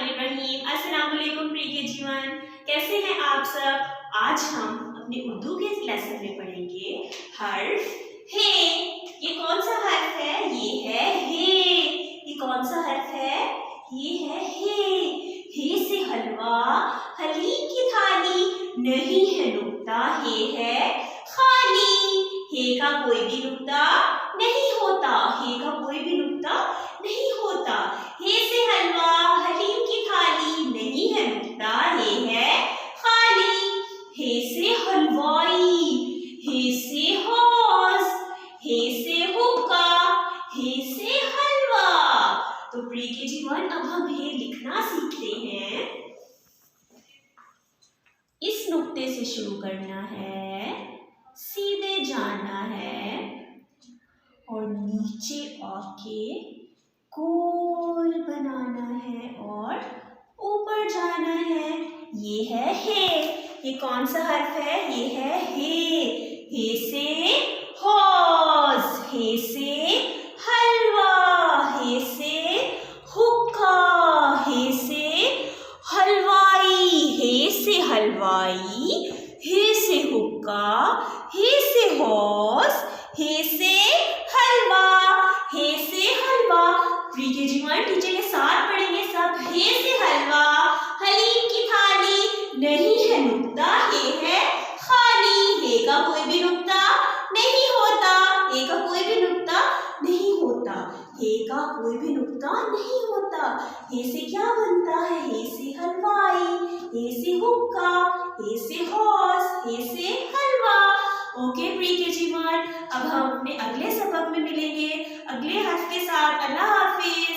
बिस्मिल्लाहिर्रहमानिर्रहीम। अस्सलाम वालेकुम प्रिय के जीवन, कैसे हैं आप सब। आज हम अपने उर्दू के लेसन में पढ़ेंगे हर्फ हे। ये कौन सा हर्फ है? ये है हे। ये कौन सा हर्फ है? ये है हे। हे से हलवा, हलीम की थाली, नहीं है नुक्ता, हे है खाली। हे का कोई भी नुक्ता नहीं होता, हे का कोई भी नुक्ता नहीं होता। हे से हलवा, हलीम की थाली, नहीं है नुक्ता, हे है खाली। हे से हलवाई, हे से हौस, हे से हुक्का, हे से हलवा। तो प्रिय के जीवन, अब हम हे लिखना सीखते हैं। इस नुक्ते से शुरू करना है, सीधे जाना है और नीचे आके गोल बनाना है और ऊपर जाना है। ये है हे। ये कौन सा हर्फ है? ये है हे। हे से हौस, हे से हलवा, हे से हुक्का, हे से हलवाई, हे से हलवाई, हे से हुक्का, हे से हौस, हे से हलवा, हे से हलवा। प्रिय के जीवन, टीचर के साथ पढ़ेंगे सब। हे से हलवा, हलीम की थाली, नहीं है नुक्ता, हे है खाली। हे का कोई भी नुक्ता नहीं होता, हे का कोई भी नुक्ता नहीं होता, हे का कोई भी नुक्ता नहीं होता। हे से क्या बनता है? हे से हलवाई, हे से हुक्का, हे से हौस, हे से हलवा। ओके प्रिय के जीवन, अब हम अपने अगले सबक में मिलेंगे अगले हर्फ के साथ। अल्लाह हाफिज।